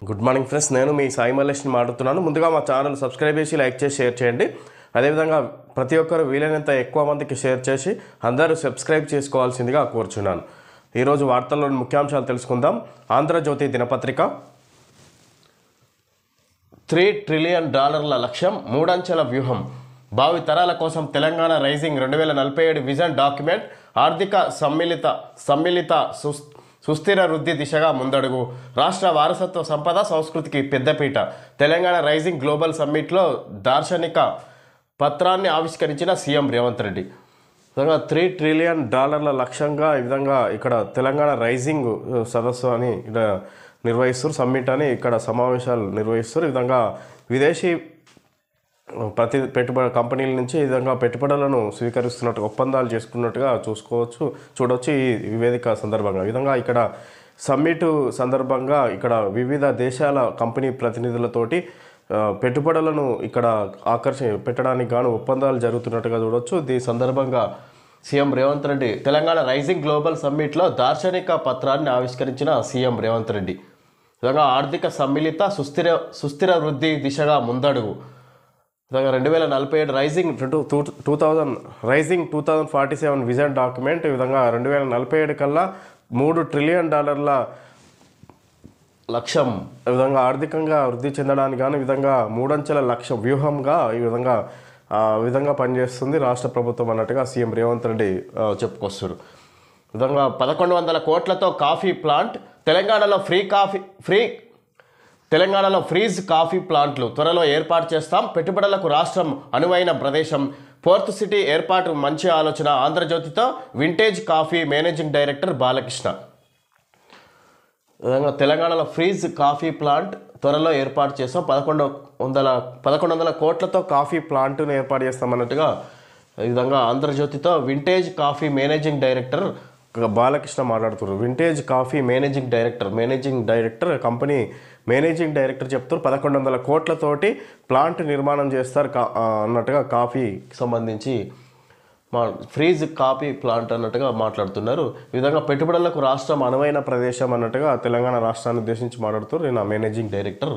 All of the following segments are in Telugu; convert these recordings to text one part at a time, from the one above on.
గుడ్ మార్నింగ్ ఫ్రెండ్స్, నేను మీ సాయి మల్లేష్ని మాట్లాడుతున్నాను. ముందుగా మా ఛానల్ సబ్స్క్రైబ్ చేసి లైక్ చేసి షేర్ చేయండి. అదేవిధంగా ప్రతి ఒక్కరు వీలైనంత ఎక్కువ మందికి షేర్ చేసి అందరూ సబ్స్క్రైబ్ చేసుకోవాల్సిందిగా కోరుచున్నాను. ఈరోజు వార్తల్లోని ముఖ్యాంశాలు తెలుసుకుందాం. ఆంధ్రజ్యోతి దినపత్రిక 3 ట్రిలియన్ డాలర్ల లక్ష్యం, మూడంచెల వ్యూహం, భావి తరాల కోసం తెలంగాణ రైజింగ్ 2047 విజన్ డాక్యుమెంట్, ఆర్థిక సమ్మిళిత సుస్థిర వృద్ధి దిశగా ముందడుగు, రాష్ట్ర వారసత్వ సంపద సంస్కృతికి పెద్దపీట, తెలంగాణ రైజింగ్ గ్లోబల్ సమ్మిట్లో దార్శనిక పత్రాన్ని ఆవిష్కరించిన సీఎం రేవంత్ రెడ్డి. విధంగా 3 ట్రిలియన్ డాలర్ల లక్ష్యంగా ఈ విధంగా ఇక్కడ తెలంగాణ రైజింగ్ సదస్సు అని ఇక్కడ నిర్వహిస్తారు, సమ్మిట్ అని ఇక్కడ సమావేశాలు నిర్వహిస్తారు. ఈ విధంగా విదేశీ పెట్టుబడి కంపెనీల నుంచి ఈ విధంగా పెట్టుబడులను స్వీకరిస్తున్నట్టు ఒప్పందాలు చేసుకున్నట్టుగా చూడవచ్చు ఈ వేదిక సందర్భంగా. ఈ విధంగా ఇక్కడ సమ్మిట్ సందర్భంగా ఇక్కడ వివిధ దేశాల కంపెనీ ప్రతినిధులతోటి పెట్టుబడులను ఇక్కడ పెట్టడానికి గాను ఒప్పందాలు జరుగుతున్నట్టుగా చూడవచ్చు. దీని సందర్భంగా CM Revanth Reddy Telangana rising global సమ్మిట్లో దార్శనిక పత్రాన్ని ఆవిష్కరించిన సీఎం రేవంత్ రెడ్డి. విధంగా ఆర్థిక సమ్మిళిత సుస్థిర వృద్ధి దిశగా ముందడుగు, 2047 రైజింగ్ 2047 విజన్ డాక్యుమెంట్. ఈ విధంగా 2047 కల్లా 3 ట్రిలియన్ డాలర్ల లక్ష్యం, ఈ విధంగా ఆర్థికంగా వృద్ధి చెందడానికి కానీ విధంగా మూడంచెల లక్ష్య వ్యూహంగా ఈ విధంగా పనిచేస్తుంది రాష్ట్ర ప్రభుత్వం అన్నట్టుగా సీఎం రేవంత్ రెడ్డి చెప్పుకొస్తారు. విధంగా 1100 కోట్లతో కాఫీ ప్లాంట్, తెలంగాణలో ఫ్రీజ్ కాఫీ ప్లాంట్లు త్వరలో ఏర్పాటు చేస్తాం, పెట్టుబడులకు రాష్ట్రం అనువైన ప్రదేశం, పోర్ట్ సిటీ ఏర్పాటు మంచి ఆలోచన, ఆంధ్రజ్యోతితో vintage coffee managing director Balakrishna. విధంగా తెలంగాణలో ఫ్రీజ్ కాఫీ ప్లాంట్ త్వరలో ఏర్పాటు చేస్తాం, 1100 కోట్లతో కాఫీ ప్లాంట్ను ఏర్పాటు చేస్తామన్నట్టుగా ఈ విధంగా ఆంధ్రజ్యోతితో vintage coffee managing director Balakrishna మాట్లాడుతున్నారు. Vintage coffee managing director company managing director చెప్తారు 1100 కోట్లతోటి ప్లాంట్ నిర్మాణం చేస్తారు అన్నట్టుగా కాఫీకి సంబంధించి ఫ్రీజ్ కాఫీ ప్లాంట్ అన్నట్టుగా మాట్లాడుతున్నారు. ఈ విధంగా పెట్టుబడులకు రాష్ట్రం అనువైన ప్రదేశం అన్నట్టుగా తెలంగాణ రాష్ట్రాన్ని ఉద్దేశించి మాట్లాడుతారు. నేను మేనేజింగ్ డైరెక్టర్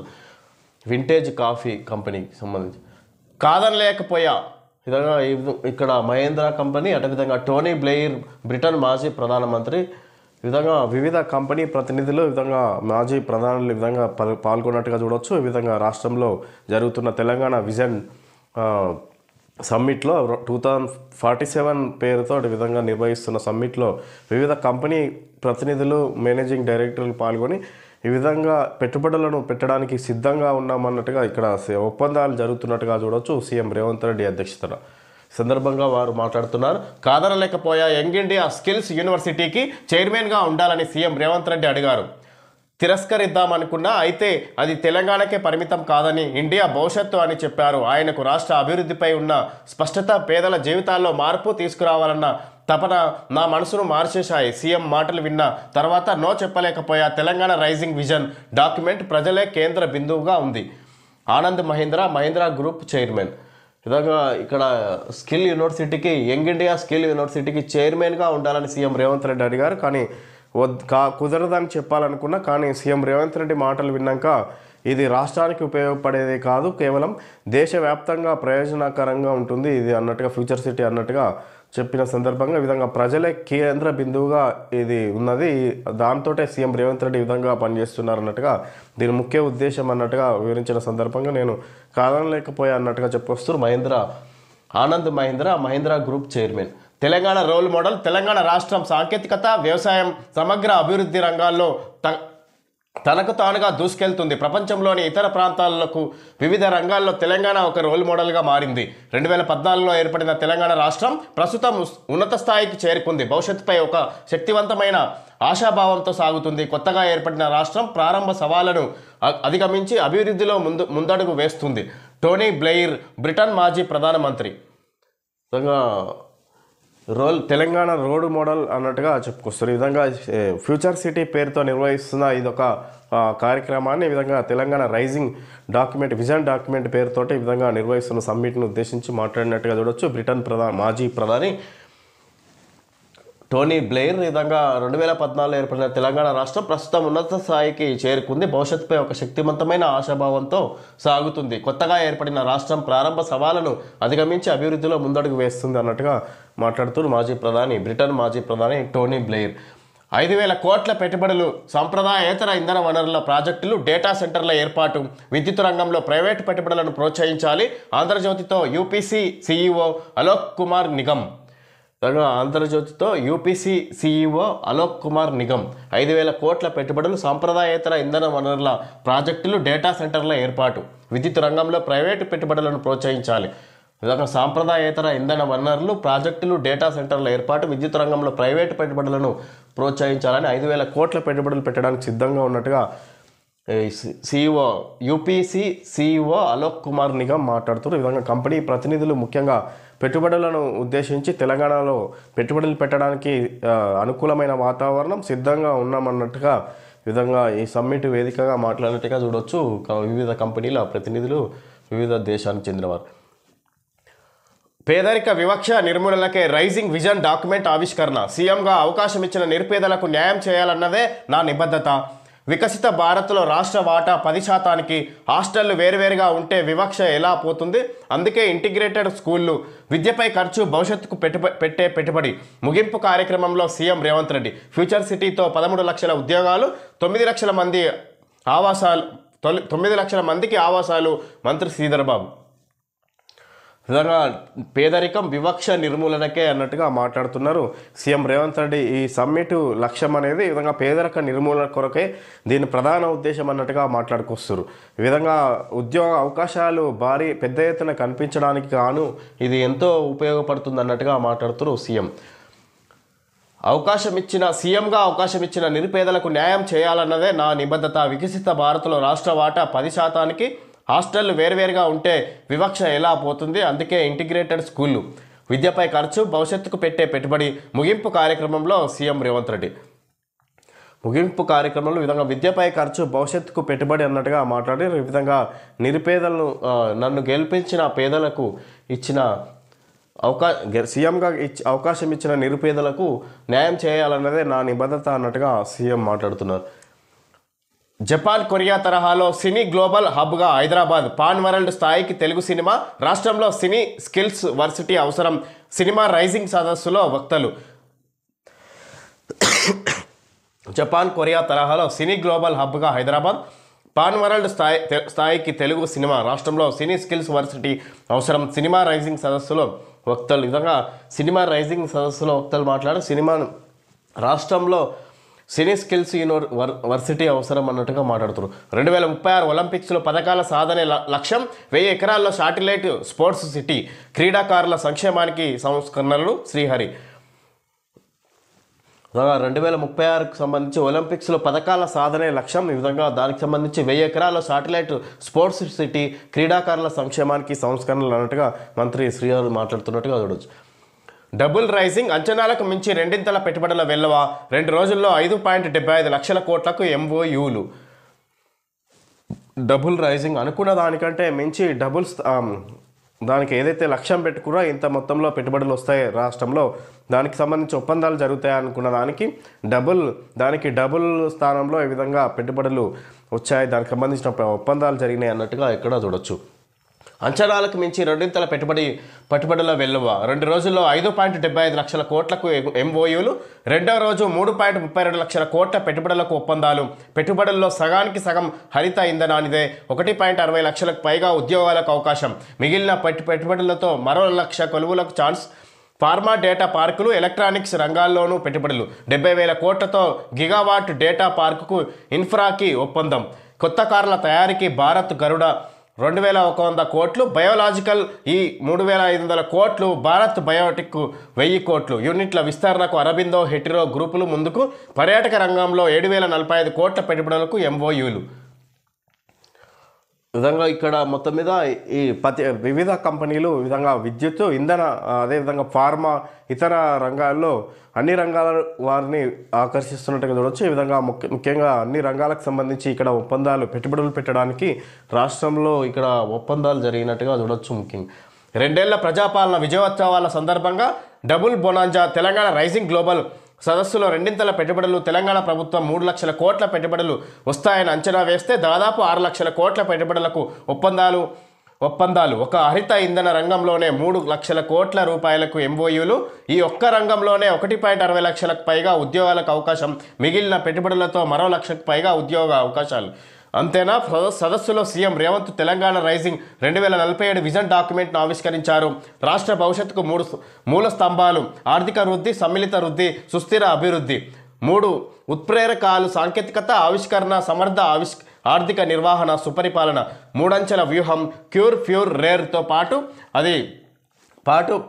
వింటేజ్ కాఫీ కంపెనీకి సంబంధించి. కాదనలేకపోయా విధంగా ఇక్కడ మహేంద్ర కంపెనీ, అదేవిధంగా టోనీ బ్లెయిర్ బ్రిటన్ మాజీ ప్రధానమంత్రి, ఈ విధంగా వివిధ కంపెనీ ప్రతినిధులు, ఈ విధంగా మాజీ ప్రధానులు ఈ విధంగా పాల్గొన్నట్టుగా చూడవచ్చు. ఈ విధంగా రాష్ట్రంలో జరుగుతున్న తెలంగాణ విజన్ సమ్మిట్లో 2047 పేరుతో ఈ విధంగా నిర్వహిస్తున్న సమ్మిట్లో వివిధ కంపెనీ ప్రతినిధులు, మేనేజింగ్ డైరెక్టర్లు పాల్గొని ఈ విధంగా పెట్టుబడులను పెట్టడానికి సిద్ధంగా ఉన్నామన్నట్టుగా ఇక్కడ ఒప్పందాలు జరుగుతున్నట్టుగా చూడవచ్చు సీఎం రేవంత్ రెడ్డి అధ్యక్షతన. సందర్భంగా వారు మాట్లాడుతున్నారు. కాదనలేకపోయా యంగ్ ఇండియా స్కిల్స్ యూనివర్సిటీకి చైర్మన్గా ఉండాలని సీఎం రేవంత్ రెడ్డి అడిగారు. తిరస్కరిద్దామనుకున్నా, అయితే అది తెలంగాణకే పరిమితం కాదని, ఇండియా భవిష్యత్తు అని చెప్పారు. ఆయనకు రాష్ట్ర అభివృద్ధిపై ఉన్న స్పష్టత, పేదల జీవితాల్లో మార్పు తీసుకురావాలన్న తపన నా మనసును మార్చేశాయి. సీఎం మాటలు విన్న తర్వాత నో చెప్పలేకపోయా. తెలంగాణ రైజింగ్ విజన్ డాక్యుమెంట్ ప్రజలే కేంద్ర బిందువుగా ఉంది. Anand Mahindra group chairman. ఇలాగా ఇక్కడ స్కిల్ యూనివర్సిటీకి, యంగ్ ఇండియా స్కిల్ యూనివర్సిటీకి చైర్మన్గా ఉండాలని సీఎం రేవంత్ రెడ్డి అడిగారు. కానీ కుదరదని చెప్పాలనుకున్నా, కానీ సీఎం రేవంత్ రెడ్డి మాటలు విన్నాక ఇది రాష్ట్రానికి ఉపయోగపడేది కాదు, కేవలం దేశవ్యాప్తంగా ప్రయోజనకరంగా ఉంటుంది ఇది అన్నట్టుగా, ఫ్యూచర్ సిటీ అన్నట్టుగా చెప్పిన సందర్భంగా ఈ విధంగా ప్రజలే కేంద్ర బిందువుగా ఇది ఉన్నది, దాంతో సీఎం రేవంత్ రెడ్డి ఈ విధంగా పనిచేస్తున్నారు అన్నట్టుగా, దీని ముఖ్య ఉద్దేశం అన్నట్టుగా వివరించిన సందర్భంగా నేను కాదనలేకపోయా అన్నట్టుగా చెప్పుకొస్తారు Anand Mahindra group chairman. Telangana role model, Telangana రాష్ట్రం సాంకేతికత, వ్యవసాయం, సమగ్ర అభివృద్ధి రంగాల్లో తనకు తానుగా దూసుకెళ్తుంది. ప్రపంచంలోని ఇతర ప్రాంతాలకు వివిధ రంగాల్లో తెలంగాణ ఒక రోల్ మోడల్గా మారింది. 2014లో ఏర్పడిన తెలంగాణ రాష్ట్రం ప్రస్తుతం ఉన్నత స్థాయికి చేరుకుంది. భవిష్యత్తుపై ఒక శక్తివంతమైన ఆశాభావంతో సాగుతుంది. కొత్తగా ఏర్పడిన రాష్ట్రం ప్రారంభ సవాళ్లను అధిగమించి అభివృద్ధిలో ముందడుగు వేస్తుంది. టోనీ బ్లెయిర్ బ్రిటన్ మాజీ ప్రధానమంత్రి. తెలంగాణ రోడ్ మోడల్ అన్నట్టుగా చెప్పుకొస్తారు. ఈ విధంగా ఫ్యూచర్ సిటీ పేరుతో నిర్వహిస్తున్న ఇదొక కార్యక్రమాన్ని ఈ విధంగా Telangana rising document, vision document పేరుతోటి ఈ విధంగా నిర్వహిస్తున్న సమ్మిట్ను ఉద్దేశించి మాట్లాడినట్టుగా చూడవచ్చు. బ్రిటన్ మాజీ ప్రధాని టోనీ బ్లెయిర్ ఈ విధంగా 2014 ఏర్పడిన తెలంగాణ రాష్ట్రం ప్రస్తుతం ఉన్నత స్థాయికి చేరుకుంది. భవిష్యత్తుపై ఒక శక్తివంతమైన ఆశాభావంతో సాగుతుంది. కొత్తగా ఏర్పడిన రాష్ట్రం ప్రారంభ సవాళ్లను అధిగమించి అభివృద్ధిలో ముందడుగు వేస్తుంది అన్నట్టుగా మాట్లాడుతూ బ్రిటన్ మాజీ ప్రధాని టోనీ బ్లెయిర్ 5,000 కోట్ల పెట్టుబడులు, సాంప్రదాయేతర ఇంధన వనరుల ప్రాజెక్టులు, డేటా సెంటర్ల ఏర్పాటు, విద్యుత్ రంగంలో ప్రైవేటు పెట్టుబడులను ప్రోత్సహించాలి. ఆంధ్రజ్యోతితో యూపీసీ సీఈఓ అలోక్ కుమార్ నిగమ్ ఆంధ్రజ్యోతితో యూపీసీ సీఈఓ అలోక్ కుమార్ నిగమ్ 5,000 కోట్ల పెట్టుబడులు, సాంప్రదాయేతర ఇంధన వనరుల ప్రాజెక్టులు, డేటా సెంటర్ల ఏర్పాటు, విద్యుత్ రంగంలో ప్రైవేటు పెట్టుబడులను ప్రోత్సహించాలి. విధంగా సాంప్రదాయేతర ఇంధన వనరులు, ప్రాజెక్టులు, డేటా సెంటర్ల ఏర్పాటు, విద్యుత్ రంగంలో ప్రైవేటు పెట్టుబడులను ప్రోత్సహించాలని 5,000 కోట్ల పెట్టుబడులు పెట్టడానికి సిద్ధంగా ఉన్నట్టుగా CEO UPC CEO Alok Kumar Nigam మాట్లాడుతూ ఈ విధంగా కంపెనీ ప్రతినిధులు ముఖ్యంగా పెట్టుబడులను ఉద్దేశించి తెలంగాణలో పెట్టుబడులు పెట్టడానికి అనుకూలమైన వాతావరణం సిద్ధంగా ఉన్నామన్నట్టుగా విధంగా ఈ సమ్మిట్ వేదికగా మాట్లాడినట్టుగా చూడవచ్చు. వివిధ కంపెనీల ప్రతినిధులు, వివిధ దేశానికి చెందినవారు. పేదరిక వివక్ష నిర్మూలనకే రైజింగ్ విజన్ డాక్యుమెంట్ ఆవిష్కరణ. సీఎంగా అవకాశం ఇచ్చిన నిరుపేదలకు న్యాయం చేయాలన్నదే నా నిబద్ధత. వికసిత భారత్లో రాష్ట్ర వాటా 10%. హాస్టళ్లు వేరువేరుగా ఉంటే వివక్ష ఎలా పోతుంది? అందుకే ఇంటిగ్రేటెడ్ స్కూళ్లు, విద్యపై ఖర్చు, భవిష్యత్తుకు పెట్టే పెట్టుబడి. ముగింపు కార్యక్రమంలో సీఎం రేవంత్ రెడ్డి ఫ్యూచర్ సిటీతో 13 లక్షల ఉద్యోగాలు, 9 లక్షల మంది ఆవాసాలు 9 లక్షల మందికి ఆవాసాలు. మంత్రి శ్రీధర్ బాబు విధంగా పేదరికం వివక్ష నిర్మూలనకే అన్నట్టుగా మాట్లాడుతున్నారు సీఎం రేవంత్ రెడ్డి. ఈ సమ్మిట్ లక్ష్యం అనేది ఈ విధంగా పేదరిక నిర్మూలన కొరకే దీని ప్రధాన ఉద్దేశం అన్నట్టుగా మాట్లాడుకొస్తారు. ఈ విధంగా ఉద్యోగ అవకాశాలు పెద్ద ఎత్తున కనిపించడానికి గాను ఇది ఎంతో ఉపయోగపడుతుంది అన్నట్టుగా మాట్లాడుతున్నారు సీఎం. సీఎంగా అవకాశం ఇచ్చిన నిరుపేదలకు న్యాయం చేయాలన్నదే నా నిబద్ధత. వికసిత భారత్లో రాష్ట్ర వాటా 10%. హాస్టళ్లు వేరువేరుగా ఉంటే వివక్ష ఎలా పోతుంది? అందుకే ఇంటిగ్రేటెడ్ స్కూళ్లు, విద్యపై ఖర్చు, భవిష్యత్తుకు పెట్టే పెట్టుబడి. ముగింపు కార్యక్రమంలో సీఎం రేవంత్ రెడ్డి విధంగా విద్యపై ఖర్చు, భవిష్యత్తుకు పెట్టుబడి అన్నట్టుగా మాట్లాడి ఈ విధంగా నిరుపేదలను నన్ను గెలిపించిన పేదలకు ఇచ్చిన సీఎంగా అవకాశం ఇచ్చిన నిరుపేదలకు న్యాయం చేయాలన్నదే నా నిబద్ధత అన్నట్టుగా సీఎం మాట్లాడుతున్నారు. జపాన్, కొరియా తరహాలో సినీ గ్లోబల్ హబ్గా హైదరాబాద్. పాన్ వరల్డ్ స్థాయికి తెలుగు సినిమా. రాష్ట్రంలో సినీ స్కిల్స్ వర్సిటీ అవసరం. సినిమా రైజింగ్ సదస్సులో వక్తలు. జపాన్, కొరియా తరహాలో సినీ గ్లోబల్ హబ్గా హైదరాబాద్. పాన్ వరల్డ్ స్థాయికి తెలుగు సినిమా. రాష్ట్రంలో సినీ స్కిల్స్ వర్సిటీ అవసరం. సినిమా రైజింగ్ సదస్సులో వక్తలు. ఈ విధంగా సినిమా రైజింగ్ సదస్సులో వక్తలు మాట్లాడి రాష్ట్రంలో సినీ స్కిల్స్ వర్సిటీ అవసరం అన్నట్టుగా మాట్లాడుతున్నారు. 2036 ఒలింపిక్స్లో పథకాల సాధనే లక్ష్యం. 1000 ఎకరాల్లో శాటిలైట్ స్పోర్ట్స్ సిటీ. క్రీడాకారుల సంక్షేమానికి సంస్కరణలు. శ్రీహరి 2036కు సంబంధించి ఒలింపిక్స్లో పథకాల సాధనే లక్ష్యం. ఈ విధంగా దానికి సంబంధించి 1000 ఎకరాల్లో శాటిలైట్ స్పోర్ట్స్ సిటీ, క్రీడాకారుల సంక్షేమానికి సంస్కరణలు అన్నట్టుగా మంత్రి శ్రీహరి మాట్లాడుతున్నట్టుగా చూడవచ్చు. Double rising. అంచనాలకు మించి రెండింతల పెట్టుబడుల వెల్లవ. 2 రోజుల్లో 5.75 లక్షల కోట్లకు ఎంఓయూలు. డబుల్ రైజింగ్ అనుకున్న దానికంటే మించి దానికి ఏదైతే లక్ష్యం పెట్టుకున్నా ఇంత మొత్తంలో పెట్టుబడులు వస్తాయి రాష్ట్రంలో, దానికి సంబంధించి ఒప్పందాలు జరుగుతాయి అనుకున్న దానికి డబుల్ స్థానంలో ఈ విధంగా పెట్టుబడులు వచ్చాయి, దానికి సంబంధించిన ఒప్పందాలు జరిగినాయి అన్నట్టుగా ఇక్కడ చూడొచ్చు. అంచనాలకు మించి రెండింతల పెట్టుబడుల వెల్లువ. 2 రోజుల్లో 5.75 లక్షల కోట్లకు ఎంఓయూలు. 2వ రోజు 3.32 లక్షల కోట్ల పెట్టుబడులకు ఒప్పందాలు. పెట్టుబడుల్లో సగానికి సగం హరిత ఇంధనానిదే. 1.60 లక్షలకు పైగా ఉద్యోగాలకు అవకాశం. మిగిలిన పెట్టుబడులతో మరో 1 లక్ష కొలువులకు ఛాన్స్. ఫార్మా, డేటా పార్కులు, ఎలక్ట్రానిక్స్ రంగాల్లోనూ పెట్టుబడులు. 70,000 కోట్లతో గిగావాట్ డేటా పార్కుకు ఇన్ఫ్రాకి ఒప్పందం. కొత్త కార్ల తయారీకి భారత్ గరుడ 2,100 కోట్లు. బయోలాజికల్ 3,500 కోట్లు. భారత్ బయోటెక్ 1000 కోట్లు. యూనిట్ల విస్తరణకు అరబిందో, హెటిరో గ్రూపులు ముందుకు. పర్యాటక రంగంలో 7,045 కోట్ల పెట్టుబడులకు ఎంఓయూలు. విధంగా ఇక్కడ మొత్తం మీద ఈ వివిధ కంపెనీలు విధంగా విద్యుత్, ఇంధన, అదేవిధంగా ఫార్మా, ఇతర రంగాల్లో అన్ని రంగాల వారిని ఆకర్షిస్తున్నట్టుగా చూడవచ్చు. ఈ విధంగా ముఖ్యంగా అన్ని రంగాలకు సంబంధించి ఇక్కడ పెట్టుబడులు పెట్టడానికి రాష్ట్రంలో ఇక్కడ ఒప్పందాలు జరిగినట్టుగా చూడవచ్చు. ముఖ్యంగా 2 ఏళ్ల ప్రజాపాలన విజయోత్సవాల సందర్భంగా double bonanza. Telangana rising global సదస్సులో రెండింతల పెట్టుబడులు, తెలంగాణ ప్రభుత్వం 3 లక్షల కోట్ల పెట్టుబడులు వస్తాయని అంచనా వేస్తే దాదాపు 6 లక్షల కోట్ల పెట్టుబడులకు ఒప్పందాలు ఒక హరిత ఇంధన రంగంలోనే 3 లక్షల కోట్ల రూపాయలకు ఎంఓయూలు, ఈ ఒక్క రంగంలోనే 1.60 లక్షలకు పైగా ఉద్యోగాలకు అవకాశం, మిగిలిన పెట్టుబడులతో మరో 1 లక్షకు పైగా ఉద్యోగ అవకాశాలు. అంతేనా, సదస్సులో CM Revanth Telangana rising 2047 vision డాక్యుమెంట్ను ఆవిష్కరించారు. రాష్ట్ర భవిష్యత్తుకు 3 మూల స్తంభాలు: ఆర్థిక వృద్ధి, సమ్మిళిత వృద్ధి, సుస్థిర అభివృద్ధి. 3 ఉత్ప్రేరకాలు: సాంకేతికత, ఆవిష్కరణ, సమర్థ ఆర్థిక నిర్వహణ, సుపరిపాలన. 3 అంచెల వ్యూహం క్యూర్ ఫ్యూర్ రేర్తో పాటు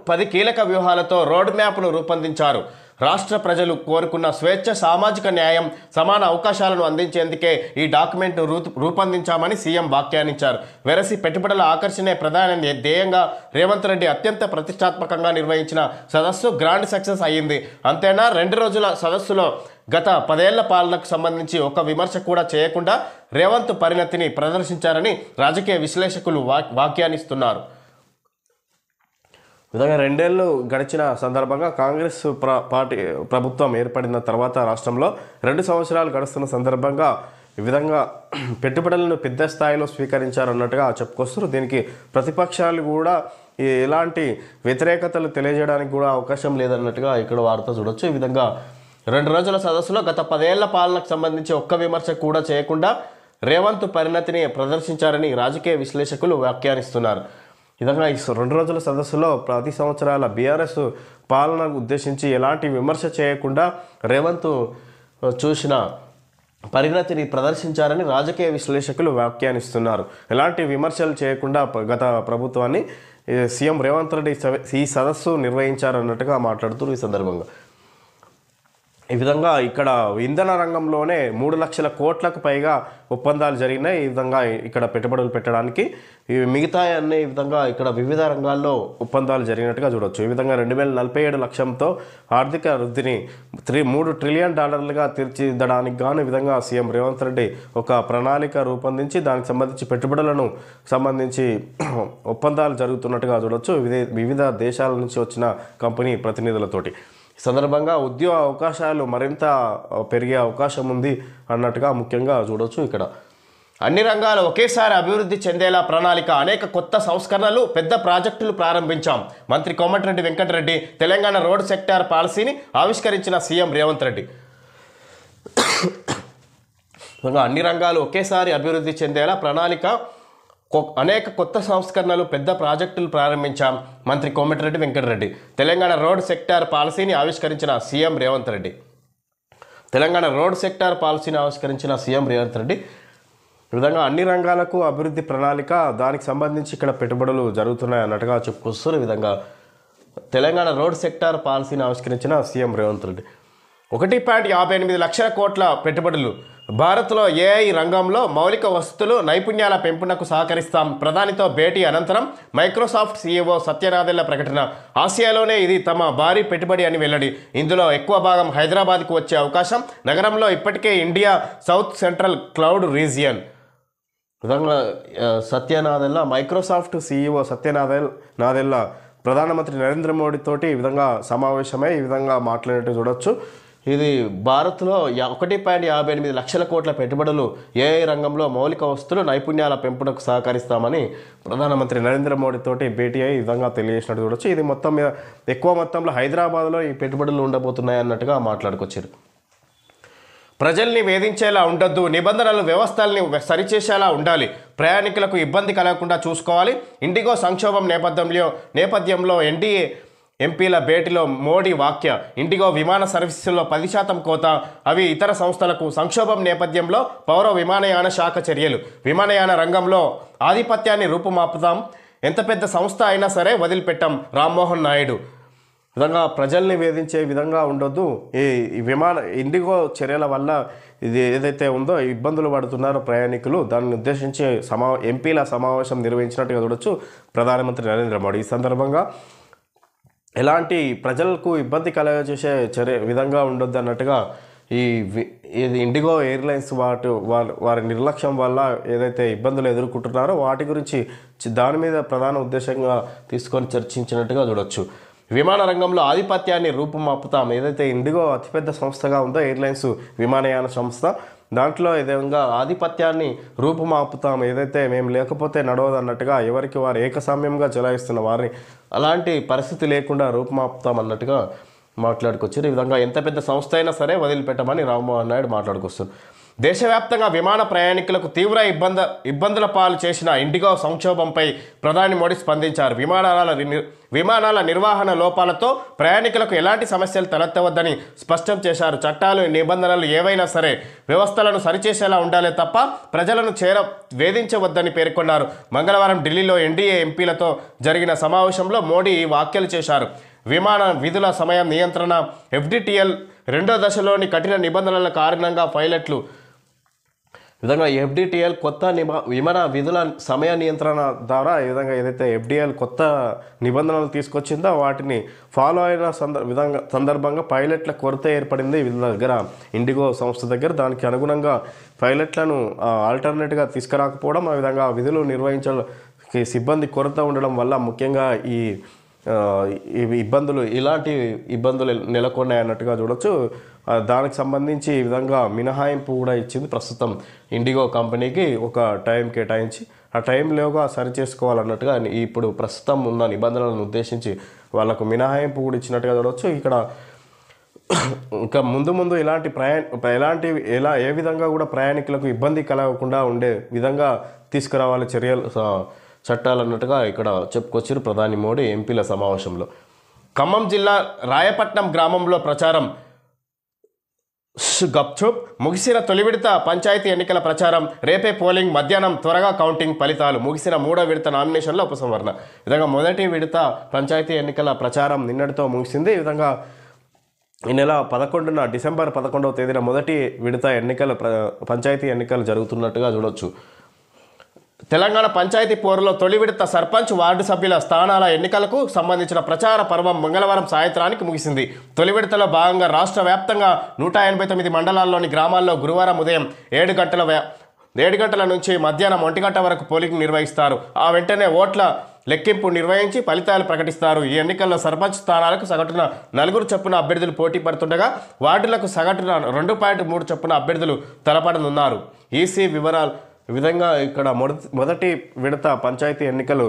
10 కీలక వ్యూహాలతో రోడ్ మ్యాప్ను రూపొందించారు. రాష్ట్ర ప్రజలు కోరుకున్న స్వేచ్ఛ, సామాజిక న్యాయం, సమాన అవకాశాలను అందించేందుకే ఈ డాక్యుమెంట్ను రూపొందించామని సీఎం వ్యాఖ్యానించారు. వెరసి పెట్టుబడుల ఆకర్షణే ప్రధాన ధ్యేయంగా రేవంత్ రెడ్డి అత్యంత ప్రతిష్టాత్మకంగా నిర్వహించిన సదస్సు గ్రాండ్ సక్సెస్ అయ్యింది. అంతేనా, 2 రోజుల సదస్సులో గత 10 ఏళ్ల పాలనకు సంబంధించి ఒక విమర్శ కూడా చేయకుండా రేవంత్ పరిణతిని ప్రదర్శించారని రాజకీయ విశ్లేషకులు వ్యాఖ్యానిస్తున్నారు. విధంగా 2 ఏళ్ళు గడిచిన సందర్భంగా కాంగ్రెస్ పార్టీ ప్రభుత్వం ఏర్పడిన తర్వాత రాష్ట్రంలో 2 సంవత్సరాలు గడుస్తున్న సందర్భంగా ఈ విధంగా పెట్టుబడులను పెద్ద స్థాయిలో స్వీకరించారన్నట్టుగా చెప్పుకొస్తారు. దీనికి ప్రతిపక్షాలు కూడా ఎలాంటి వ్యతిరేకతలు తెలియజేయడానికి కూడా అవకాశం లేదన్నట్టుగా ఇక్కడ వార్త చూడొచ్చు. ఈ విధంగా 2 రోజుల సదస్సులో గత 10 ఏళ్ల పాలనకు సంబంధించి ఒక్క విమర్శ కూడా చేయకుండా రేవంత్ పరిణతిని ప్రదర్శించారని రాజకీయ విశ్లేషకులు వ్యాఖ్యానిస్తున్నారు. ఈ విధంగా ఈ 2 రోజుల సదస్సులో 10 సంవత్సరాల బీఆర్ఎస్ పాలనకు ఉద్దేశించి ఎలాంటి విమర్శ చేయకుండా రేవంత్ చూసిన పరిణతిని ప్రదర్శించారని రాజకీయ విశ్లేషకులు వ్యాఖ్యానిస్తున్నారు. ఎలాంటి విమర్శలు చేయకుండా గత ప్రభుత్వాన్ని సీఎం రేవంత్ రెడ్డి ఈ సదస్సు నిర్వహించారన్నట్టుగా మాట్లాడుతున్నారు. ఈ సందర్భంగా ఈ విధంగా ఇక్కడ ఇంధన రంగంలోనే 3 లక్షల కోట్లకు పైగా ఒప్పందాలు జరిగినాయి. ఈ విధంగా ఇక్కడ పెట్టుబడులు పెట్టడానికి మిగతా అన్ని ఈ విధంగా ఇక్కడ వివిధ రంగాల్లో ఒప్పందాలు జరిగినట్టుగా చూడవచ్చు. ఈ విధంగా 2047 లక్ష్యంతో ఆర్థిక వృద్ధిని $3 ట్రిలియన్ తీర్చిదిద్దడానికి గాను ఈ విధంగా సీఎం రేవంత్ రెడ్డి ఒక ప్రణాళిక రూపొందించి దానికి సంబంధించి పెట్టుబడులను సంబంధించి ఒప్పందాలు జరుగుతున్నట్టుగా చూడవచ్చు వివిధ దేశాల నుంచి వచ్చిన కంపెనీ ప్రతినిధులతోటి. ఈ సందర్భంగా ఉద్యోగ అవకాశాలు మరింత పెరిగే అవకాశం ఉంది అన్నట్టుగా ముఖ్యంగా చూడవచ్చు. ఇక్కడ అన్ని రంగాలు ఒకేసారి అభివృద్ధి చెందేలా ప్రణాళిక, అనేక కొత్త సంస్కరణలు, పెద్ద ప్రాజెక్టులు ప్రారంభించాం. మంత్రి కోమటిరెడ్డి వెంకటరెడ్డి తెలంగాణ రోడ్ సెక్టార్ పాలసీని ఆవిష్కరించిన సీఎం రేవంత్ రెడ్డి. అన్ని రంగాలు ఒకేసారి అభివృద్ధి చెందేలా ప్రణాళిక, అనేక కొత్త సంస్కరణలు, పెద్ద ప్రాజెక్టులు ప్రారంభించాం. మంత్రి కోమటిరెడ్డి వెంకటరెడ్డి తెలంగాణ రోడ్ సెక్టార్ పాలసీని ఆవిష్కరించిన CM Revanth Reddy. Telangana road sector పాలసీని ఆవిష్కరించిన సీఎం రేవంత్ రెడ్డి. ఈ విధంగా అన్ని రంగాలకు అభివృద్ధి ప్రణాళిక, దానికి సంబంధించి ఇక్కడ పెట్టుబడులు జరుగుతున్నాయి అన్నట్టుగా చెప్పుకొస్తారు. ఈ విధంగా తెలంగాణ రోడ్ సెక్టార్ పాలసీని ఆవిష్కరించిన సీఎం రేవంత్ రెడ్డి. 1.58 లక్షల కోట్ల పెట్టుబడులు. భారత్లో ఏఐ రంగంలో మౌలిక వసతులు, నైపుణ్యాల పెంపునకు సహకరిస్తాం. ప్రధానితో భేటీ అనంతరం మైక్రోసాఫ్ట్ సీఈఓ సత్యనాదెళ్ల ప్రకటన. ఆసియాలోనే ఇది తమ భారీ పెట్టుబడి అని వెల్లడి. ఇందులో ఎక్కువ భాగం హైదరాబాద్కు వచ్చే అవకాశం. నగరంలో ఇప్పటికే India south central cloud region. విధంగా సత్యనాదెళ్ల మైక్రోసాఫ్ట్ సీఈఓ సత్యనాదెళ్ల ప్రధానమంత్రి నరేంద్ర మోడీ తోటి ఈ విధంగా సమావేశమై ఈ విధంగా మాట్లాడినట్టు చూడొచ్చు. ఇది భారత్లో 1.58 లక్షల కోట్ల పెట్టుబడులు, ఏఐ రంగంలో మౌలిక వస్తువులు, నైపుణ్యాల పెంపునకు సహకరిస్తామని ప్రధానమంత్రి నరేంద్ర మోడీ తోటి భేటీ అయ్యి ఈ విధంగా తెలియజేసినట్టు చూడొచ్చు. ఇది మొత్తం మీద ఎక్కువ మొత్తంలో హైదరాబాద్లో ఈ పెట్టుబడులు ఉండబోతున్నాయి అన్నట్టుగా మాట్లాడుకొచ్చారు. ప్రజల్ని వేధించేలా ఉండొద్దు, నిబంధనలు వ్యవస్థల్ని సరిచేసేలా ఉండాలి, ప్రయాణికులకు ఇబ్బంది కలగకుండా చూసుకోవాలి. ఇండిగో సంక్షోభం నేపథ్యంలో ఎన్డీఏ ఎంపీల భేటీలో మోడీ వ్యాఖ్య. ఇండిగో విమాన సర్వీసుల్లో 10% కోత, అవి ఇతర సంస్థలకు. సంక్షోభం నేపథ్యంలో పౌర విమానయాన శాఖ చర్యలు. విమానయాన రంగంలో ఆధిపత్యాన్ని రూపుమాపుతాం, ఎంత పెద్ద సంస్థ అయినా సరే వదిలిపెట్టాం. రామ్మోహన్ నాయుడు. విధంగా ప్రజల్ని వేధించే విధంగా ఉండొద్దు. ఈ ఇండిగో చర్యల వల్ల ఇది ఏదైతే ఉందో ఇబ్బందులు పడుతున్నారో ప్రయాణికులు, దాన్ని ఉద్దేశించి ఎంపీల సమావేశం నిర్వహించినట్టుగా చూడొచ్చు ప్రధానమంత్రి నరేంద్ర మోడీ. ఈ సందర్భంగా ఎలాంటి ప్రజలకు ఇబ్బంది కలగజేసే విధంగా ఉండొద్దు అన్నట్టుగా ఇది ఇండిగో ఎయిర్లైన్స్ వారి నిర్లక్ష్యం వల్ల ఏదైతే ఇబ్బందులు ఎదుర్కొంటున్నారో వాటి గురించి దాని మీద ప్రధాన ఉద్దేశంగా తీసుకొని చర్చించినట్టుగా చూడొచ్చు. విమాన రంగంలో ఆధిపత్యాన్ని రూపుమాపుతాం. ఏదైతే ఇండిగో అతిపెద్ద సంస్థగా ఉందో ఎయిర్లైన్స్ విమానయాన సంస్థ, దాంట్లో విధంగా ఆధిపత్యాన్ని రూపుమాపుతాం. ఏదైతే మేము లేకపోతే నడవదు అన్నట్టుగా ఎవరికి వారు ఏకస్వామ్యంగా చెలాయిస్తున్న వారిని అలాంటి పరిస్థితి లేకుండా రూపుమాపుతాం అన్నట్టుగా మాట్లాడుకొచ్చారు. ఈ విధంగా ఎంత పెద్ద సంస్థ అయినా సరే వదిలిపెట్టమని రామ్మోహన్ నాయుడు మాట్లాడుకొస్తారు. దేశవ్యాప్తంగా విమాన ప్రయాణికులకు తీవ్ర ఇబ్బందుల పాలు చేసిన ఇండిగో సంక్షోభంపై ప్రధాని మోడీ స్పందించారు. విమానాల నిర్వహణ లోపాలతో ప్రయాణికులకు ఎలాంటి సమస్యలు తలెత్తవద్దని స్పష్టం చేశారు. చట్టాలు, నిబంధనలు ఏవైనా సరే వ్యవస్థలను సరిచేసేలా ఉండాలే తప్ప ప్రజలను వేధించవద్దని పేర్కొన్నారు. మంగళవారం ఢిల్లీలో ఎన్డీఏ ఎంపీలతో జరిగిన సమావేశంలో మోడీ ఈ వ్యాఖ్యలు చేశారు. విమాన విధుల సమయం నియంత్రణ ఎఫ్డిటిఎల్ రెండో దశలోని కఠిన నిబంధనల కారణంగా పైలట్లు విధంగా ఎఫ్డిటిఎల్ కొత్త విమాన విధుల సమయ నియంత్రణ ద్వారా ఈ విధంగా ఏదైతే ఎఫ్డిఎల్ కొత్త నిబంధనలు తీసుకొచ్చిందో వాటిని ఫాలో అయిన సందర్భంగా పైలట్ల కొరత ఏర్పడింది వీళ్ళ దగ్గర, ఇండిగో సంస్థ దగ్గర. దానికి అనుగుణంగా పైలట్లను ఆల్టర్నేట్గా తీసుకురాకపోవడం, ఆ విధంగా విధులు నిర్వహించడానికి సిబ్బంది కొరత ఉండడం వల్ల ముఖ్యంగా ఇలాంటి ఇబ్బందులు నెలకొన్నాయి అన్నట్టుగా చూడొచ్చు. దానికి సంబంధించి ఈ విధంగా మినహాయింపు కూడా ఇచ్చింది ప్రస్తుతం ఇండిగో కంపెనీకి. ఒక టైం కేటాయించి ఆ టైంలోగా సరి చేసుకోవాలన్నట్టుగా ఇప్పుడు ప్రస్తుతం ఉన్న నిబంధనలను ఉద్దేశించి వాళ్ళకు మినహాయింపు కూడా ఇచ్చినట్టుగా చూడవచ్చు. ఇక్కడ ఇంకా ముందు ఇలాంటి ఏ విధంగా కూడా ప్రయాణికులకు ఇబ్బంది కలగకుండా ఉండే విధంగా తీసుకురావాలి చట్టాలు అన్నట్టుగా ఇక్కడ చెప్పుకొచ్చారు ప్రధాని మోడీ ఎంపీల సమావేశంలో. ఖమ్మం జిల్లా రాయపట్నం గ్రామంలో ప్రచారం గప్చుప్ ముగిసిన తొలి విడత పంచాయతీ ఎన్నికల ప్రచారం రేపే పోలింగ్, మధ్యాహ్నం త్వరగా కౌంటింగ్ ఫలితాలు. ముగిసిన మూడో విడత నామినేషన్ల ఉపసంహరణ. ఈ విధంగా మొదటి విడత పంచాయతీ ఎన్నికల ప్రచారం నిన్నటితో ముగిసింది. ఈ విధంగా ఈ నెల 11న డిసెంబర్ 11వ తేదీన మొదటి విడత పంచాయతీ ఎన్నికలు జరుగుతున్నట్టుగా చూడొచ్చు. తెలంగాణ పంచాయతీ పోరులో తొలి విడత సర్పంచ్, వార్డు సభ్యుల స్థానాల ఎన్నికలకు సంబంధించిన ప్రచార పర్వం మంగళవారం సాయంత్రానికి ముగిసింది. తొలి విడతలో భాగంగా రాష్ట్ర వ్యాప్తంగా 189 మండలాల్లోని గ్రామాల్లో గురువారం ఉదయం 7 గంటల నుంచి మధ్యాహ్నం 1 గంట వరకు పోలింగ్ నిర్వహిస్తారు. ఆ వెంటనే ఓట్ల లెక్కింపు నిర్వహించి ఫలితాలు ప్రకటిస్తారు. ఈ ఎన్నికల్లో సర్పంచ్ స్థానాలకు సగటున 4 చొప్పున అభ్యర్థులు పోటీ పడుతుండగా వార్డులకు సగటున 2.3 చొప్పున అభ్యర్థులు తలపడనున్నారు. ఈసీ వివరాలు. ఈ విధంగా ఇక్కడ మొదటి విడత పంచాయతీ ఎన్నికలు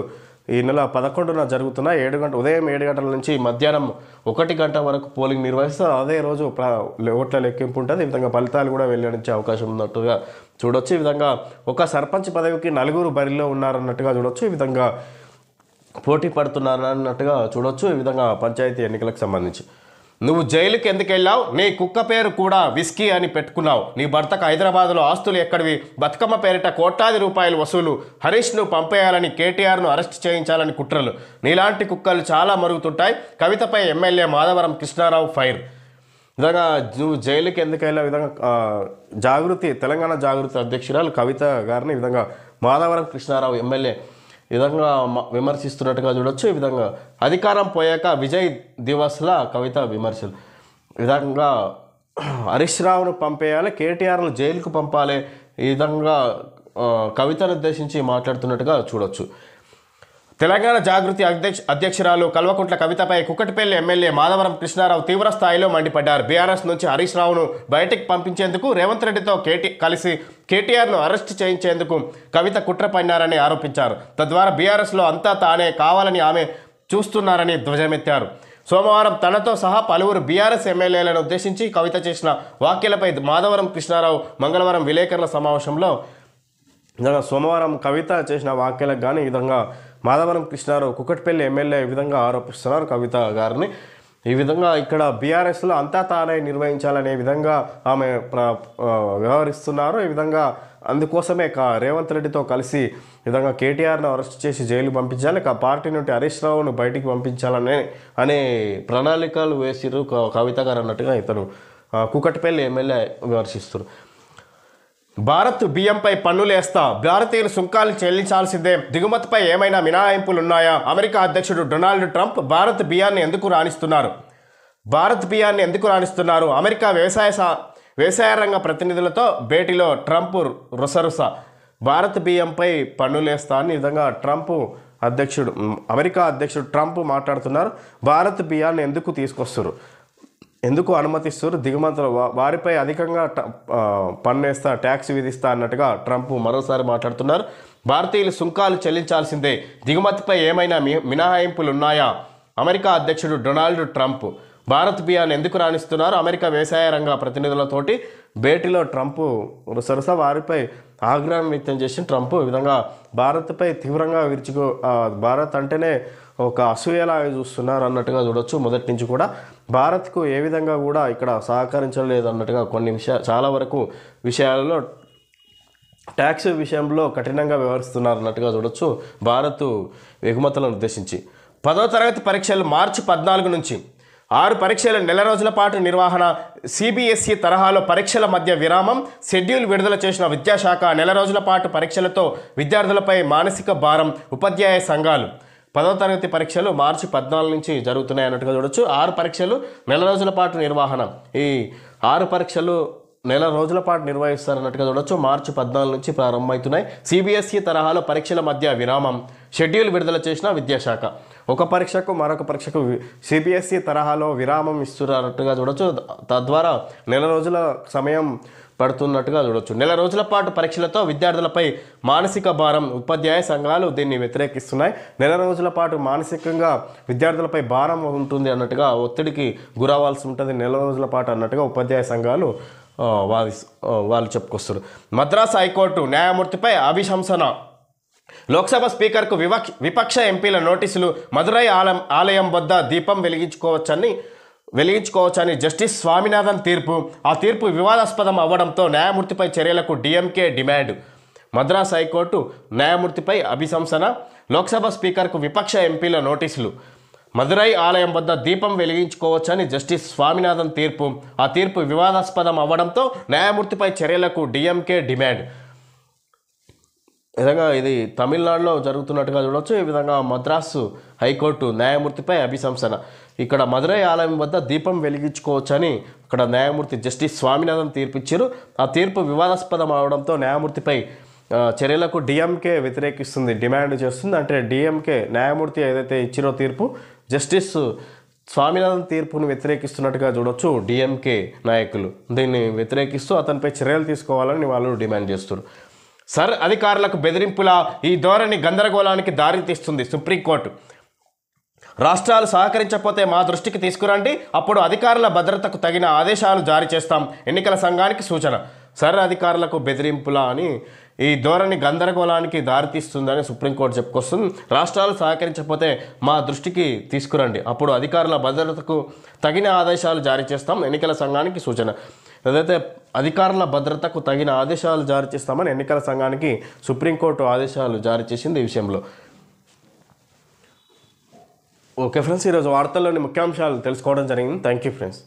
ఈ నెల 11న జరుగుతున్నాయి. ఉదయం 7 గంటల నుంచి మధ్యాహ్నం 1 గంట వరకు పోలింగ్ నిర్వహిస్తారు. అదే రోజు ఓట్ల లెక్కింపు ఉంటుంది. ఈ విధంగా ఫలితాలు కూడా వెల్లడించే అవకాశం ఉన్నట్టుగా చూడొచ్చు. ఈ విధంగా ఒక సర్పంచ్ పదవికి 4 బరిలో ఉన్నారన్నట్టుగా చూడొచ్చు. ఈ విధంగా పోటీ పడుతున్నారన్నట్టుగా చూడొచ్చు. ఈ విధంగా పంచాయతీ ఎన్నికలకు సంబంధించి. నువ్వు జైలుకి ఎందుకు వెళ్ళావు? నీ కుక్క పేరు కూడా విస్కీ అని పెట్టుకున్నావు. నీ భర్తకు హైదరాబాద్లో ఆస్తులు ఎక్కడివి? బతుకమ్మ పేరిట కోట్లాది రూపాయలు వసూలు. హరీష్ను పంపేయాలని, కేటీఆర్ను అరెస్ట్ చేయించాలని కుట్రలు. నీలాంటి కుక్కలు చాలా మరుగుతుంటాయి. కవితపై ఎమ్మెల్యే మాధవరం కృష్ణారావు ఫైర్. విధంగా నువ్వు జైలుకి ఎందుకు వెళ్ళావు? విధంగా తెలంగాణ జాగృతి అధ్యక్షురాలు కవిత గారిని ఈ విధంగా మాధవరం కృష్ణారావు ఎమ్మెల్యే ఈ విధంగా విమర్శిస్తున్నట్టుగా చూడొచ్చు. ఈ విధంగా అధికారం పోయాక విజయ్ దివస్లా కవిత విమర్శలు. ఈ విధంగా హరీష్ రావును పంపేయాలి, కేటీఆర్ను జైలుకు పంపాలి. ఈ విధంగా కవితను ఉద్దేశించి మాట్లాడుతున్నట్టుగా చూడొచ్చు. తెలంగాణ జాగృతి అధ్యక్షురాలు కల్వకుంట్ల కవితపై కుక్కటిపల్లి ఎమ్మెల్యే మాధవరం కృష్ణారావు తీవ్ర స్థాయిలో మండిపడ్డారు. బీఆర్ఎస్ నుంచి హరీష్ రావును బయటికి పంపించేందుకు రేవంత్ రెడ్డితో కలిసి కేటీఆర్ను అరెస్ట్ చేయించేందుకు కవిత కుట్ర పన్నారని ఆరోపించారు. తద్వారా బీఆర్ఎస్లో అంతా తానే కావాలని ఆమె చూస్తున్నారని ధ్వజమెత్తారు. సోమవారం తనతో సహా పలువురు బీఆర్ఎస్ ఎమ్మెల్యేలను ఉద్దేశించి కవిత చేసిన వ్యాఖ్యలపై మాధవరం కృష్ణారావు మంగళవారం విలేకరుల సమావేశంలో సోమవారం కవిత చేసిన వ్యాఖ్యలకు కానీ ఈ విధంగా మాధవరం కృష్ణారావు కుక్కటిపల్లి ఎమ్మెల్యే ఈ విధంగా ఆరోపిస్తున్నారు కవిత గారిని. ఈ విధంగా ఇక్కడ బీఆర్ఎస్లో అంతా తానే నిర్వహించాలనే విధంగా ఆమె వ్యవహరిస్తున్నారు. ఈ విధంగా అందుకోసమే రేవంత్ రెడ్డితో కలిసి ఈ విధంగా కేటీఆర్ను అరెస్ట్ చేసి జైలు పంపించాలి, పార్టీ నుండి హరీష్ రావును బయటికి పంపించాలనే ప్రణాళికలు వేసిరు కవిత గారు అన్నట్టుగా ఇతను కుక్కటిపల్లి ఎమ్మెల్యే విమర్శిస్తారు. భారత్ బియ్యంపై పన్నులేస్తా, భారతీయులు సుంకాలు చెల్లించాల్సిందే, దిగుమతిపై ఏమైనా మినహాయింపులున్నాయా? అమెరికా అధ్యక్షుడు డొనాల్డ్ ట్రంప్ భారత్ బియ్యాన్ని ఎందుకు రాణిస్తున్నారు? అమెరికా వ్యవసాయ రంగ ప్రతినిధులతో భేటీలో ట్రంప్ రుసరుస భారత్ బియ్యంపై పన్నులేస్తా అని విధంగా ట్రంప్ అమెరికా అధ్యక్షుడు ట్రంప్ మాట్లాడుతున్నారు. భారత్ బియ్యాన్ని ఎందుకు తీసుకొస్తారు, ఎందుకు అనుమతిస్తారు, దిగుమతులు వారిపై అధికంగా పన్నేస్తా, ట్యాక్స్ విధిస్తా అన్నట్టుగా ట్రంప్ మరోసారి మాట్లాడుతున్నారు. భారతీయులు సుంకాలు చెల్లించాల్సిందే, దిగుమతిపై ఏమైనా మినహాయింపులు ఉన్నాయా? అమెరికా అధ్యక్షుడు డొనాల్డ్ ట్రంప్ భారత్ బియ్యాన్ని ఎందుకు రాణిస్తున్నారు? అమెరికా వ్యవసాయ రంగ ప్రతినిధులతోటి భేటీలో ట్రంప్ సరస వారిపై ఆగ్రహం వ్యక్తం చేసిన ట్రంప్ ఈ విధంగా భారత్పై తీవ్రంగా భారత్ అంటేనే ఒక అసూయలాగా చూస్తున్నారు అన్నట్టుగా చూడొచ్చు. మొదటి నుంచి కూడా భారత్కు ఏ విధంగా కూడా ఇక్కడ సహకరించలేదు అన్నట్టుగా కొన్ని చాలా వరకు విషయాలలో ట్యాక్స్ విషయంలో కఠినంగా వ్యవహరిస్తున్నారు అన్నట్టుగా చూడొచ్చు భారత్ ఎగుమతులను ఉద్దేశించి. 10వ తరగతి పరీక్షలు మార్చి 14 నుంచి 6 పరీక్షల నెల రోజుల పాటు నిర్వహణ. సిబిఎస్ఈ తరహాలో పరీక్షల మధ్య విరామం. షెడ్యూల్ విడుదల చేసిన విద్యాశాఖ. నెల రోజుల పాటు పరీక్షలతో విద్యార్థులపై మానసిక భారం. ఉపాధ్యాయ సంఘాలు 10వ తరగతి పరీక్షలు మార్చి 14 నుంచి జరుగుతున్నాయి అన్నట్టుగా చూడొచ్చు. 6 పరీక్షలు నెల రోజుల పాటు నిర్వహణ. ఈ 6 పరీక్షలు నెల రోజుల పాటు నిర్వహిస్తారన్నట్టుగా చూడొచ్చు. మార్చి 14 నుంచి ప్రారంభమవుతున్నాయి. సిబిఎస్ఈ తరహాలో పరీక్షల మధ్య విరామం. షెడ్యూల్ విడుదల చేసిన విద్యాశాఖ. ఒక పరీక్షకు మరొక పరీక్షకు సిబిఎస్ఈ తరహాలో విరామం ఇస్తున్నట్టుగా చూడొచ్చు. తద్వారా నెల రోజుల సమయం పడుతున్నట్టుగా చూడొచ్చు. నెల రోజుల పాటు పరీక్షలతో విద్యార్థులపై మానసిక భారం. ఉపాధ్యాయ సంఘాలు దీన్ని వ్యతిరేకిస్తున్నాయి. నెల రోజుల పాటు మానసికంగా విద్యార్థులపై భారం ఉంటుంది అన్నట్టుగా, ఒత్తిడికి గురవ్వాల్సి ఉంటుంది నెల రోజుల పాటు అన్నట్టుగా ఉపాధ్యాయ సంఘాలు వాళ్ళు చెప్పుకొస్తారు. మద్రాస్ హైకోర్టు న్యాయమూర్తిపై అభిశంసన. లోక్సభ స్పీకర్కు విపక్ష ఎంపీల నోటీసులు. మదురై ఆలయం వద్ద దీపం వెలిగించుకోవచ్చని జస్టిస్ స్వామినాథన్ తీర్పు. ఆ తీర్పు వివాదాస్పదం అవ్వడంతో న్యాయమూర్తిపై చర్యలకు డిఎంకే డిమాండ్. మద్రాస్ హైకోర్టు న్యాయమూర్తిపై అభిశంసన. లోక్సభ స్పీకర్కు విపక్ష ఎంపీల నోటీసులు. మదురై ఆలయం వద్ద దీపం వెలిగించుకోవచ్చని జస్టిస్ స్వామినాథన్ తీర్పు. ఆ తీర్పు వివాదాస్పదం అవ్వడంతో న్యాయమూర్తిపై చర్యలకు డిఎంకే డిమాండ్. ఈ విధంగా ఇది తమిళనాడులో జరుగుతున్నట్టుగా చూడవచ్చు. ఈ విధంగా మద్రాసు హైకోర్టు న్యాయమూర్తిపై అభిశంసన. ఇక్కడ మదురై ఆలయం వద్ద దీపం వెలిగించుకోవచ్చని అక్కడ న్యాయమూర్తి జస్టిస్ స్వామినాథన్ తీర్పిచ్చారు. ఆ తీర్పు వివాదాస్పదం అవడంతో న్యాయమూర్తిపై చర్యలకు డిఎంకే వ్యతిరేకిస్తుంది, డిమాండ్ చేస్తుంది. అంటే డిఎంకే న్యాయమూర్తి ఏదైతే ఇచ్చిరో తీర్పు, జస్టిస్ స్వామినాథన్ తీర్పును వ్యతిరేకిస్తున్నట్టుగా చూడొచ్చు. డిఎంకే నాయకులు దీన్ని వ్యతిరేకిస్తూ అతనిపై చర్యలు తీసుకోవాలని వాళ్ళు డిమాండ్ చేస్తున్నారు. సర్ అధికారులకు బెదిరింపుల ఈ ధోరణి గందరగోళానికి దారితీస్తుంది. సుప్రీంకోర్టు రాష్ట్రాలు సహకరించకపోతే మా దృష్టికి తీసుకురండి, అప్పుడు అధికారుల భద్రతకు తగిన ఆదేశాలు జారీ చేస్తాం. ఎన్నికల సంఘానికి సూచన. సర్ అధికారులకు బెదిరింపుల అని ఈ ధోరణి గందరగోళానికి దారితీస్తుందని సుప్రీంకోర్టు చెప్పుకొస్తుంది. రాష్ట్రాలు సహకరించకపోతే మా దృష్టికి తీసుకురండి, అప్పుడు అధికారుల భద్రతకు తగిన ఆదేశాలు జారీ చేస్తాం. ఎన్నికల సంఘానికి సూచన. ఏదైతే అధికారుల భద్రతకు తగిన ఆదేశాలు జారీ చేస్తామని ఎన్నికల సంఘానికి సుప్రీంకోర్టు ఆదేశాలు జారీ చేసింది ఈ విషయంలో. ఓకే ఫ్రెండ్స్, ఈరోజు వార్తల్లోని ముఖ్యాంశాలు తెలుసుకోవడం జరిగింది. Thank you friends.